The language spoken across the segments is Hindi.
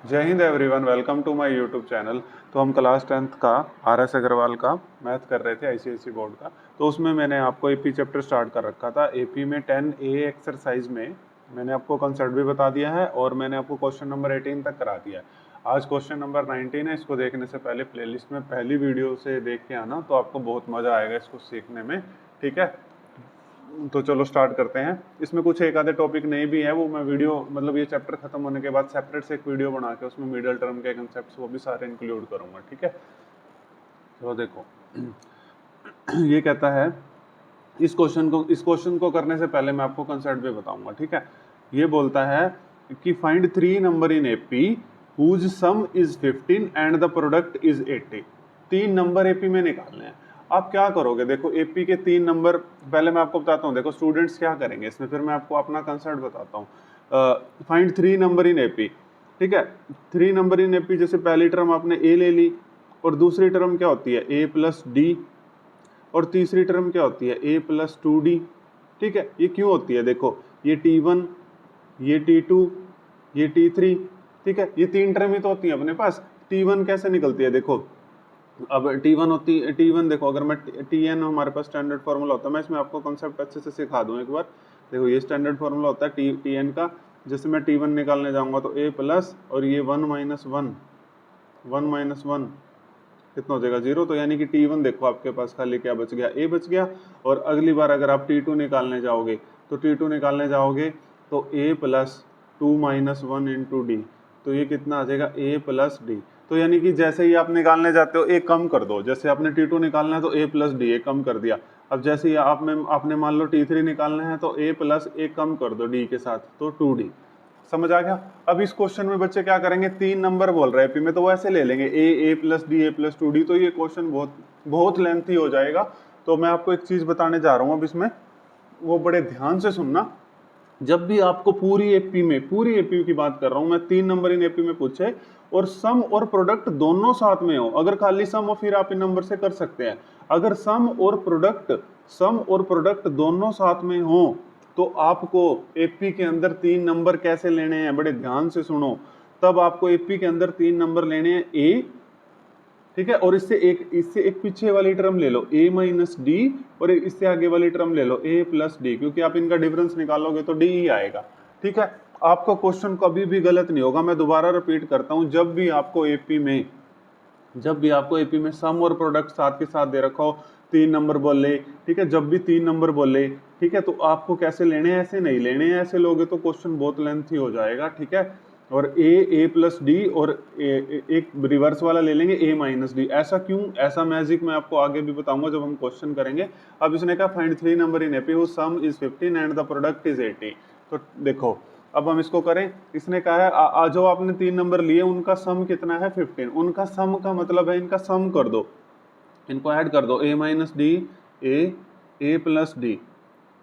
जय हिंद everyone, welcome to my YouTube channel. तो हम क्लास 10th का आर.एस. अग्रवाल का मैथ कर रहे थे आईसीएसई बोर्ड का। तो उसमें मैंने आपको एपी चैप्टर स्टार्ट कर रखा था। एपी में 10A एक्सरसाइज में मैंने आपको कंसेप्ट भी बता दिया है और मैंने आपको क्वेश्चन नंबर 18 तक करा दिया है। आज क्वेश्चन नंबर 19 है। इसको देखने से पहले प्लेलिस्ट में पहली वीडियो से देख के आना, तो आपको बहुत मज़ा आएगा इसको सीखने में। ठीक है, तो चलो स्टार्ट करते हैं। इसमें कुछ एक आधे टॉपिक नहीं भी है, वो मैं वीडियो मतलब ये चैप्टर खत्म होने के बाद सेपरेट से एक वीडियो बना के उसमें मिडिल टर्म के कंसेप्ट्स वो भी सारे इंक्लूड करूंगा। ठीक है, तो देखो ये कहता है इस क्वेश्चन को करने से पहले मैं आपको कंसेप्ट भी बताऊंगा। ठीक है, ये बोलता है कि find 3 number in AP whose sum is 15 and the product is 80। 3 number AP में निकालने हैं। आप क्या करोगे, देखो एपी के 3 नंबर पहले मैं आपको बताता हूँ। देखो स्टूडेंट्स क्या करेंगे इसमें, फिर मैं आपको अपना कंसेप्ट बताता हूँ। Find 3 number in AP. ठीक है, 3 नंबर इन एपी, जैसे पहली टर्म आपने ए ले ली और दूसरी टर्म क्या होती है ए प्लस डी और तीसरी टर्म क्या होती है a प्लस 2d। ठीक है, ये क्यों होती है, देखो ये t1, ये t2, ये t3। ठीक है, ये 3 टर्म ही तो होती है अपने पास। t1 कैसे निकलती है, देखो अब t1 होती है, t1 देखो अगर मैं tn हमारे पास स्टैंडर्ड फार्मूला होता है, मैं इसमें आपको कॉन्सेप्ट अच्छे से सिखा दूं एक बार। देखो ये स्टैंडर्ड फार्मूला होता है tn का। जैसे मैं t1 निकालने जाऊंगा तो a प्लस और ये 1 माइनस 1 कितना हो जाएगा 0। तो यानी कि T1 देखो आपके पास खाली क्या बच गया, A बच गया। और अगली बार अगर आप T2 निकालने जाओगे तो A plus 2 minus 1 into D, तो ये कितना आ जाएगा A प्लस डी। तो यानी कि जैसे ही आप निकालने जाते हो A कम कर दो, जैसे आपने T2 निकालना है तो A प्लस डी, A कम कर दिया। अब जैसे ही आपने मान लो T3 निकालना है तो A प्लस A कम कर दो D के साथ, तो 2D। समझ आ गया। अब इस क्वेश्चन में बच्चे क्या करेंगे, 3 नंबर बोल रहे हैं एपी में, तो वो ऐसे ले लेंगे ए plus D, A plus 2d। तो ये क्वेश्चन बहुत बहुत लेंथी हो जाएगा। तो मैं आपको एक चीज बताने जा रहा हूँ अब इसमें, वो बड़े ध्यान से सुनना। जब भी आपको पूरी एपी की बात कर रहा हूं मैं, 3 नंबर इन एपी में पूछे और सम और प्रोडक्ट दोनों साथ में हो, अगर खाली सम हो फिर आप इन नंबर से कर सकते हैं। अगर सम और प्रोडक्ट दोनों साथ में हो तो आपको एपी के अंदर 3 नंबर कैसे लेने हैं, बड़े ध्यान से सुनो। तब आपको एपी के अंदर 3 नंबर लेने हैं ए, ठीक है, और इससे एक पीछे वाली टर्म ले लो a माइनस डी, और इससे आगे वाली टर्म ले लो a प्लस डी, क्योंकि आप इनका डिफरेंस निकालोगे तो d ही आएगा। ठीक है, आपका क्वेश्चन कभी भी गलत नहीं होगा। मैं दोबारा रिपीट करता हूं, जब भी आपको एपी में सम और प्रोडक्ट साथ के साथ दे रखा हो, 3 नंबर बोले, ठीक है, जब भी 3 नंबर बोले, ठीक है, तो आपको कैसे लेने हैं, ऐसे नहीं लेने हैं। ऐसे लोगे तो क्वेश्चन बहुत लेंथी हो जाएगा। ठीक है, और ए प्लस डी और एक रिवर्स वाला ले लेंगे ए माइनस डी। ऐसा क्यों, ऐसा मैजिक मैं आपको आगे भी बताऊंगा जब हम क्वेश्चन करेंगे। अब इसने कहा find 3 number in AP whose sum is 15 and the product is 80। तो देखो अब हम इसको करें। इसने कहा है जो आपने 3 नंबर लिए उनका सम कितना है 15। उनका सम का मतलब है इनका सम कर दो, इनको ऐड कर दो ए minus D, A plus D.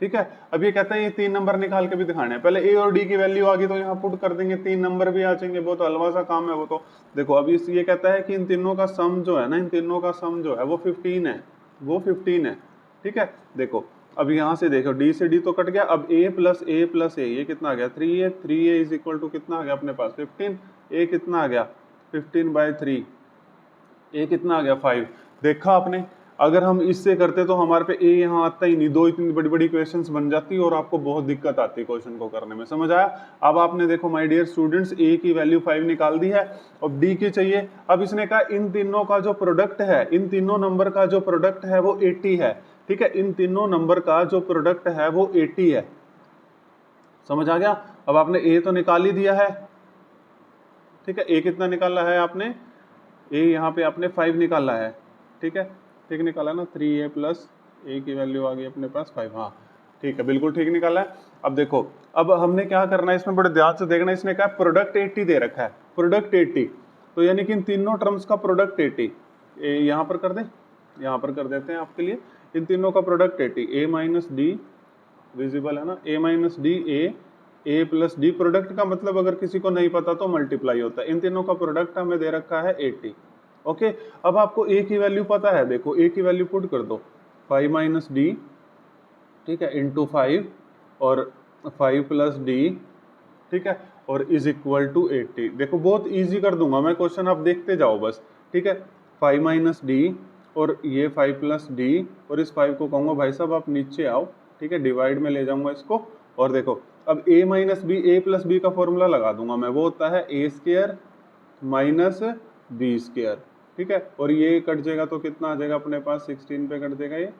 ठीक है, अब ये कहता है ये 3 नंबर निकाल के भी दिखाने हैं। पहले ए और डी की वैल्यू आ गई तो यहाँ पुट कर देंगे, 3 नंबर भी आ जाएंगे। बहुत हलवा सा काम है वो तो। देखो अभी ये कहता है कि इन तीनों का सम जो है ना, इन तीनों का सम जो है वो 15 है, वो 15 है। ठीक है, देखो अब यहाँ से देखो डी से डी तो कट गया। अब ए प्लस ए ये कितना आ गया 3a। 3a is equal to कितना आ गया अपने पास 15। ए कितना आ गया 15/3। ए कितना आ गया 5। देखा आपने, अगर हम इससे करते तो हमारे पे ए यहाँ आता ही नहीं, दो इतनी बड़ी बड़ी क्वेश्चंस बन जाती और आपको बहुत दिक्कत आती क्वेश्चन को करने में। समझ आया। अब आपने देखो माय डियर स्टूडेंट्स, ए की वैल्यू 5 निकाल दी है, अब डी की चाहिए। अब इसने कहा इन तीनों का जो प्रोडक्ट है, इन तीनों नंबर का जो प्रोडक्ट है वो 80 है। ठीक है, इन तीनों नंबर का जो प्रोडक्ट है वो 80 है। समझ आ गया। अब आपने ए तो निकाल ही दिया है। ठीक है, ए कितना निकाला है आपने, ए यहाँ पे आपने 5 निकाला है। ठीक है, ठीक निकाला ना, 3a प्लस ए की वैल्यू आ गई अपने पास 5। हाँ ठीक है, बिल्कुल ठीक निकाला है। अब देखो, अब हमने क्या करना है इसमें, बड़े ध्यान से देखना। इसने कहा प्रोडक्ट 80 दे रखा है, प्रोडक्ट 80, तो यानी कि इन तीनों टर्म्स का प्रोडक्ट 80। यहाँ पर कर दें, यहाँ पर कर देते हैं आपके लिए। इन तीनों का product 80, A minus D visible है ना, A minus D A plus D. Product का मतलब अगर किसी को नहीं पता तो मल्टीप्लाई होता है। इन तीनों का प्रोडक्ट हमें दे रखा है 80। ओके, अब आपको ए की वैल्यू पता है, देखो ए की वैल्यू पुट कर दो 5 माइनस डी, ठीक है, इंटू 5 और 5 प्लस डी। ठीक है, और इज इक्वल टू 80। देखो बहुत इजी कर दूंगा मैं क्वेश्चन, आप देखते जाओ बस, ठीक है। 5 माइनस डी और ये 5 प्लस डी, और इस 5 को कहूँगा भाई साहब आप नीचे आओ, ठीक है, डिवाइड में ले जाऊंगा इसको। और देखो अब a minus B, A plus B का फॉर्मूला लगा दूंगा मैं, वो होता है A square minus B square, ठीक है। और ये कट जाएगा तो कितना आ जाएगा अपने पास, 16 पे कट जाएगा ये,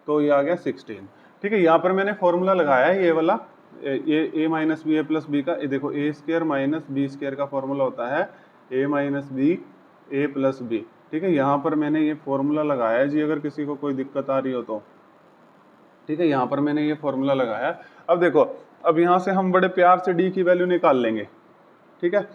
तो ये आ गया 16, ठीक है। यहाँ पर मैंने फॉर्मूला लगाया है ये वाला, ये a minus B A plus B का, ये देखो A square minus B square का फॉर्मूला होता है a minus B A plus B, ठीक है। यहाँ पर मैंने ये फॉर्मूला लगाया है जी, अगर किसी को कोई दिक्कत आ रही हो तो, ठीक है। यहाँ पर मैंने ये फॉर्मूला लगाया। अब देखो, अब यहाँ से हम बड़े प्यार से डी की वैल्यू निकाल लेंगे, ठीक है।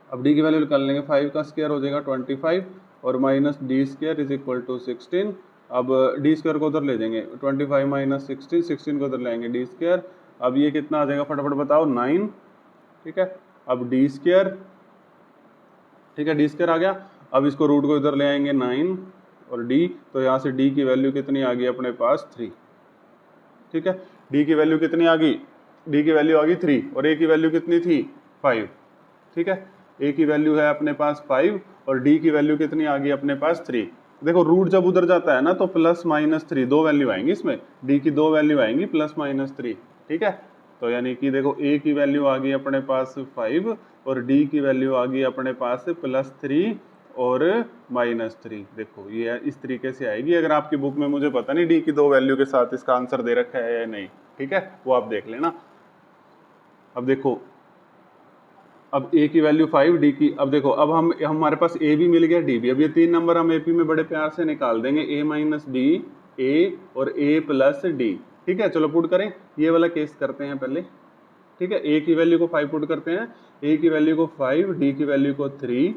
अब डी की वैल्यू निकाल लेंगे, 5 का स्क्वायर हो जाएगा 25 और minus D square is equal to 16। अब डी स्क्वायर को उधर ले जाएंगे, 25 माइनस 16, 16 को उधर लाएंगे डी स्क्वायर। अब ये कितना आ जाएगा फटाफट बताओ, 9, ठीक है। अब डी स्क्वायर, ठीक है, डी स्क्वायर आ गया। अब इसको रूट को इधर ले आएंगे 9 और डी, तो यहाँ से डी की वैल्यू कितनी आ गई अपने पास, 3, ठीक है। डी की वैल्यू कितनी आ गई, डी की वैल्यू आ गई 3 और ए की वैल्यू कितनी थी, 5, ठीक है। ए की वैल्यू है अपने पास 5 और डी की वैल्यू कितनी आ गई अपने पास 3। देखो रूट जब उधर जाता है ना तो प्लस माइनस 3 दो वैल्यू आएंगी इसमें, डी की दो वैल्यू आएंगी प्लस माइनस 3, ठीक है। तो यानी कि देखो ए की वैल्यू आ गई अपने पास 5 और डी की वैल्यू आ गई अपने पास +3 और -3। देखो ये इस तरीके से आएगी। अगर आपकी बुक में मुझे पता नहीं डी की दो वैल्यू के साथ इसका आंसर दे रखा है या नहीं, ठीक है, वो आप देख लेना। अब देखो, अब a की वैल्यू 5, डी की, अब देखो अब हमारे पास a भी मिल गया, d भी। अब ये 3 नंबर हम AP में बड़े प्यार से निकाल देंगे, a माइनस डी, a और a प्लस डी, ठीक है। चलो पुट करें, ये वाला केस करते हैं पहले, ठीक है। a की वैल्यू को 5 पुट करते हैं, a की वैल्यू को 5, d की वैल्यू को 3,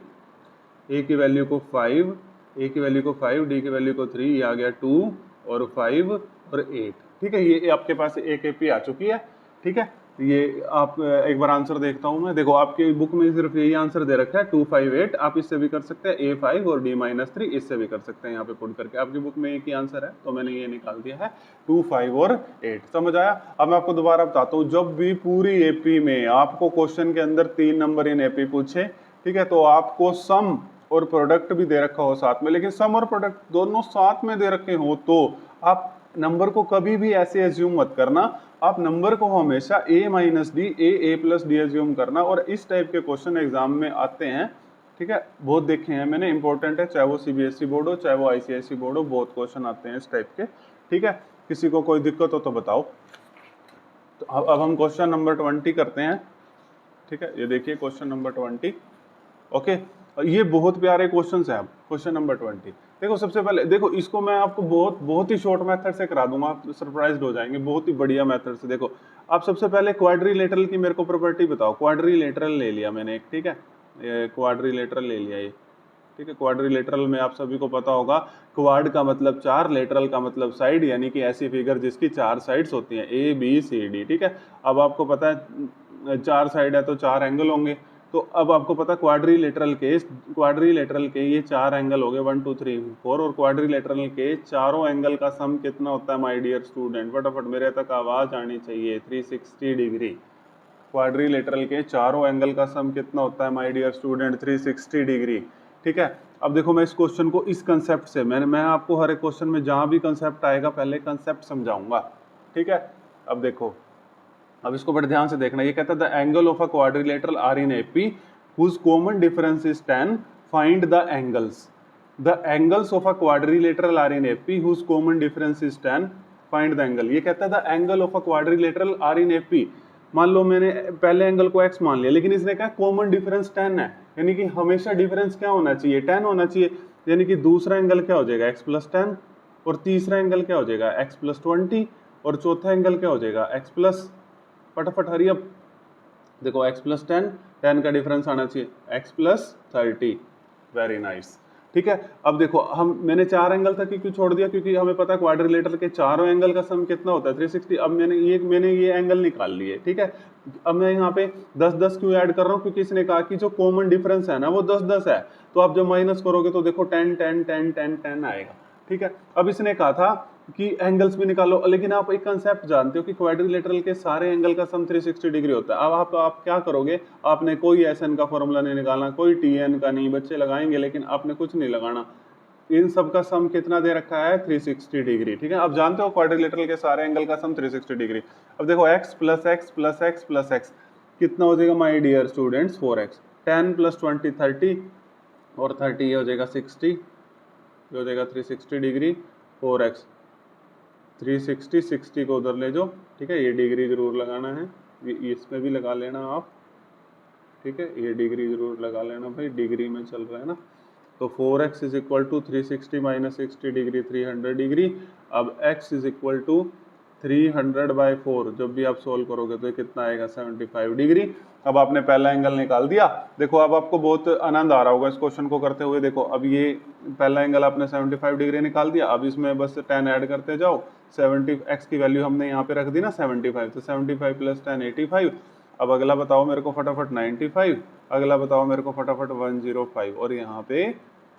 a की वैल्यू को 5, a की वैल्यू को 5, d की वैल्यू को 3, ये आ गया 2 और 5 और 8, ठीक है। ये आपके पास एक AP आ चुकी है, ठीक है। ये आप एक बार आंसर देखता हूं मैं। देखो आपकी बुक में सिर्फ यही आंसर दे रखा है 258, आप इससे भी कर सकते हैं A5 और D-3 इससे भी कर सकते हैं, यहाँ पे पुट करके। आपकी बुक में एक ही आंसर है तो मैंने ये निकाल दिया है 2, 5 और 8। समझ आया? अब मैं आपको दोबारा बताता हूँ, जब भी पूरी AP में आपको क्वेश्चन के अंदर 3 नंबर इन AP पूछे, ठीक है, तो आपको सम और प्रोडक्ट भी दे रखा हो साथ में, लेकिन सम और प्रोडक्ट दोनों साथ में दे रखे हो तो आप नंबर को कभी भी ऐसे एज्यूम मत करना, आप नंबर को हमेशा a minus D, A plus D assume करना। और इस टाइप के क्वेश्चन एग्जाम में आते हैं, ठीक है, बहुत देखे हैं मैंने, इंपॉर्टेंट है, चाहे वो CBSE बोर्ड हो चाहे वो ICIC बोर्ड हो, बहुत क्वेश्चन आते हैं इस टाइप के, ठीक है। किसी को कोई दिक्कत हो तो बताओ। तो अब हम क्वेश्चन नंबर 20 करते हैं, ठीक है। ये देखिए क्वेश्चन नंबर 20, ओके। ये बहुत प्यारे क्वेश्चन है। क्वेश्चन नंबर 20 देखो, सबसे पहले देखो इसको मैं आपको बहुत ही शॉर्ट मेथड से करा दूंगा, आप सरप्राइज्ड हो जाएंगे, बहुत ही बढ़िया मेथड से। देखो आप सबसे पहले क्वाड्रिलेटरल की मेरे को प्रॉपर्टी बताओ। क्वाड्रिलेटरल ले लिया मैंने एक, ठीक है, क्वाड्रिलेटरल ले लिया ये, ठीक है। क्वाड्रिलेटरल में आप सभी को पता होगा, क्वाड का मतलब 4, लेटरल का मतलब साइड, यानी कि ऐसी फिगर जिसकी 4 साइड्स होती हैं, ABCD, ठीक है। अब आपको पता है 4 साइड है तो 4 एंगल होंगे, तो अब आपको पता क्वाड्रिलेटरल के ये 4 एंगल हो गए 1 2 3 4, और क्वाड्रिलेटरल के चारों एंगल का सम कितना होता है माय डियर स्टूडेंट? फटाफट मेरे तक आवाज आनी चाहिए, 360 डिग्री। क्वाड्रिलेटरल के चारों एंगल का सम कितना होता है माय डियर स्टूडेंट? 360 डिग्री, ठीक है। अब देखो मैं इस क्वेश्चन को इस कंसेप्ट से, मैं आपको हर एक क्वेश्चन में जहां भी कंसेप्ट आएगा पहले कंसेप्ट समझाऊंगा, ठीक है। अब देखो, अब इसको बड़े ध्यान से देखना। ये कहता है the angle of a quadrilateral are in AP whose common difference is 10, find the angles. The angles of a quadrilateral are in AP whose common difference is 10, find the angle. ये कहता है the angle of a quadrilateral are in AP। मान लो मैंने पहले एंगल को x मान लिया, लेकिन इसने कहा कॉमन डिफरेंस 10 है, यानी कि हमेशा डिफरेंस क्या होना चाहिए? 10 होना चाहिए। यानी कि दूसरा एंगल क्या हो जाएगा? x + 10, और तीसरा एंगल क्या हो जाएगा? x + 20, और चौथा एंगल क्या हो जाएगा? x + फटाफट हरी अप, देखो x + 10, 10 का डिफरेंस आना चाहिए, x + 30, वेरी नाइस, ठीक है। अब देखो मैंने 4 एंगल तक ही क्यों छोड़ दिया? क्योंकि हमें पता है क्वाड्रिलेटरल के चारों एंगल का सम कितना होता है? 360। अब मैंने ये एंगल निकाल लिए, ठीक है। अब मैं यहाँ पे 10-10 क्यों ऐड कर रहा हूँ? क्योंकि इसने कहा कि जो कॉमन डिफरेंस है ना वो 10-10 है, तो आप जब माइनस करोगे तो देखो 10 10 10 10 10 आएगा, ठीक है। अब इसने कहा था कि एंगल्स भी निकालो, लेकिन आप एक कंसेप्ट जानते हो कि क्वाड्रिलेटरल के सारे एंगल का सम 360 डिग्री होता है। अब आप क्या करोगे, आपने कोई एसएन का फॉर्मूला नहीं निकालना, कोई टीएन का नहीं, बच्चे लगाएंगे लेकिन आपने कुछ नहीं लगाना, इन सब का सम कितना दे रखा है 360 डिग्री। ठीक है, अब जानते हो क्वाड्रिलेटरल के सारे एंगल का सम 360 डिग्री। अब देखो x plus X plus X plus x कितना हो जाएगा my dear students 4x, 10 plus 20 30 और 30 ये हो जाएगा 60, ये हो जाएगा 360 डिग्री, 4x 360, 60 को उधर ले जाओ। ठीक है, ये डिग्री जरूर लगाना है, इसमें भी लगा लेना आप। ठीक है, ये डिग्री जरूर लगा लेना भाई, डिग्री में चल रहा है ना। तो 4x is equal to 360 minus 60 degree 300 degree. अब x इज इक्वल टू 300/4, जब भी आप सोल्व करोगे तो ये कितना आएगा 75 डिग्री। अब आपने पहला एंगल निकाल दिया। देखो अब आपको बहुत आनंद आ रहा होगा इस क्वेश्चन को करते हुए। देखो अब ये पहला एंगल आपने 75 डिग्री निकाल दिया, अब इसमें बस 10 ऐड करते जाओ। 70 x की वैल्यू हमने यहाँ पे रख दी ना 75, तो 75 प्लस 10 85। अब अगला बताओ मेरे को फटाफट 95, अगला बताओ मेरे को फटाफट 105, और यहाँ पे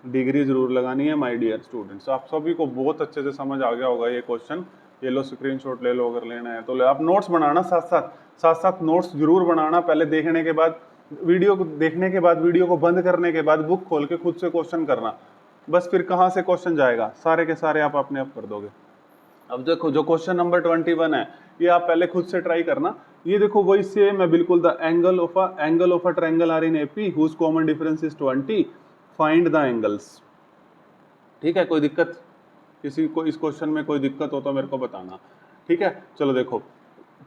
डिग्री जरूर लगानी है माय डियर स्टूडेंट्स। आप सभी को बहुत अच्छे से समझ आ गया होगा ये क्वेश्चन। ये लो स्क्रीनशॉट ले लो अगर लेना है तो ले। आप नोट्स बनाना साथ साथ नोट्स जरूर बनाना। पहले देखने के बाद वीडियो को देखने के बाद, वीडियो को बंद करने के बाद बुक खोल के खुद से क्वेश्चन करना, बस फिर कहाँ से क्वेश्चन जाएगा, सारे के सारे आप अपने आप कर दोगे। अब देखो जो क्वेश्चन नंबर 21 है ये आप पहले खुद से ट्राई करना। ये देखो वही सेम है बिल्कुल, the angle of a triangle are in AP whose common difference is 20, find the angles. ठीक है, कोई दिक्कत किसी को इस क्वेश्चन में कोई दिक्कत हो तो मेरे को बताना। ठीक है, चलो देखो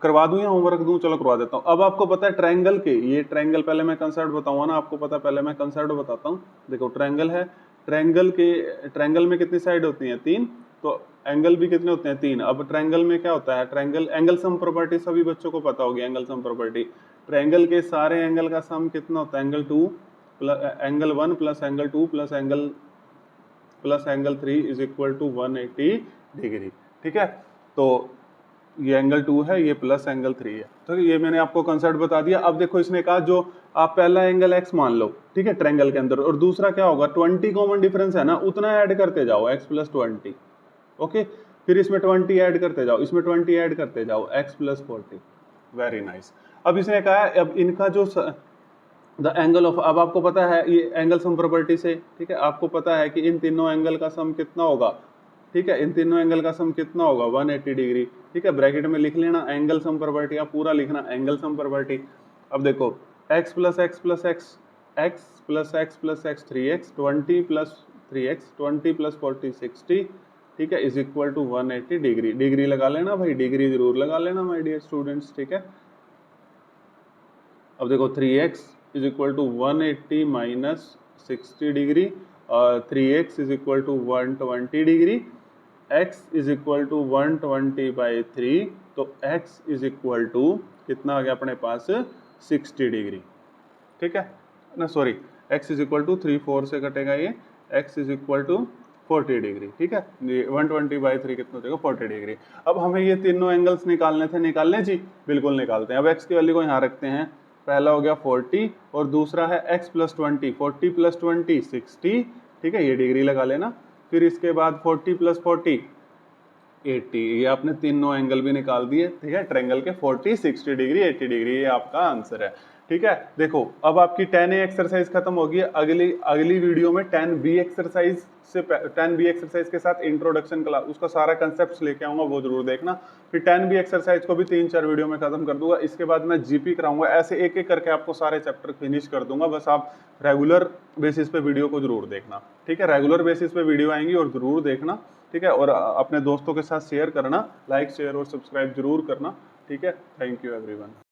करवा दूं या होमवर्क दूं, चलो करवा देता हूं। अब आपको पता है ट्रायंगल के, ये ट्रायंगल पहले मैं कंसेप्ट बताऊंगा ना आपको पता, पहले मैं कंसेप्ट बताता हूं। देखो ट्रायंगल है, ट्रायंगल में कितनी साइड होती हैं 3, तो एंगल भी कितने होते हैं 3। अब ट्रायंगल में क्या होता है, ट्रायंगल एंगल सम प्रॉपर्टी सभी बच्चों को पता होगी। एंगल सम प्रॉपर्टी, ट्रायंगल के सारे एंगल का सम कितना होता है, angle 2 plus angle 1 plus angle 2 plus angle 3 is equal to 180 degree. ठीक है, तो ये एंगल 2 है, ये प्लस एंगल 3 है। तो ये मैंने आपको कंसेप्ट बता दिया। अब देखो इसने कहा जो आप पहला एंगल x मान लो, ठीक है, ट्रायंगल के अंदर, और दूसरा क्या होगा 20 कॉमन डिफरेंस है ना, उतना ऐड करते जाओ x प्लस 20। ओके, फिर इसमें 20 ऐड करते जाओ, इसमें 20 ऐड करते जाओ, x प्लस 40। Very nice. अब इसने कहा है अब इनका जो द एंगल ऑफ, अब आपको पता है ये एंगल सम प्रॉपर्टी से, ठीक है, आपको पता है कि इन तीनों एंगल का सम कितना होगा। ठीक है, इन तीनों एंगल का सम कितना होगा 180 डिग्री। ठीक है, ब्रैकेट में लिख लेना एंगल सम प्रॉपर्टी, आप पूरा लिखना एंगल सम प्रॉपर्टी। अब देखो x plus X plus X, x plus X plus X 3x, 20 plus 3x, 20 plus 40 60। ठीक है, is equal to 180 degree. Degree लगा लेना भाई, डिग्री जरूर लगा लेना माय डियर स्टूडेंट्स। ठीक है, अब देखो 3x is equal to 180 minus 60 degree, और 3x is equal to 120 degree, x is equal to 120/3, तो x इज इक्वल टू कितना आ गया अपने पास 60 डिग्री। ठीक है ना, sorry x is equal to 3/4 से कटेगा ये, x is equal to 40 degree. ठीक है, 120/3 कितना हो जाएगा 40 डिग्री। अब हमें ये तीनों एंगल्स निकालने थे, निकालने जी, बिल्कुल निकालते हैं। अब x की वैल्यू को यहाँ रखते हैं, पहला हो गया 40 और दूसरा है x प्लस 20, 40 प्लस 20 60। ठीक है, ये डिग्री लगा लेना। फिर इसके बाद 40 प्लस 40 80, ये आपने तीनों एंगल भी निकाल दिए। ठीक है, ट्रायंगल के 40 60 डिग्री 80 डिग्री, ये आपका आंसर है। ठीक है, देखो अब आपकी 10A एक्सरसाइज खत्म होगी। अगली वीडियो में 10B एक्सरसाइज से 10B एक्सरसाइज के साथ इंट्रोडक्शन क्लास, उसका सारा कंसेप्ट लेके आऊंगा, वो जरूर देखना। फिर 10B एक्सरसाइज को भी 3-4 वीडियो में खत्म कर दूंगा। इसके बाद मैं जीपी कराऊंगा, ऐसे एक एक करके आपको सारे चैप्टर फिनिश कर दूंगा। बस आप रेगुलर बेसिस पे वीडियो को जरूर देखना। ठीक है, रेगुलर बेसिस पे वीडियो आएंगी और जरूर देखना। ठीक है, और अपने दोस्तों के साथ शेयर करना, लाइक शेयर और सब्सक्राइब जरूर करना। ठीक है, थैंक यू एवरीवन।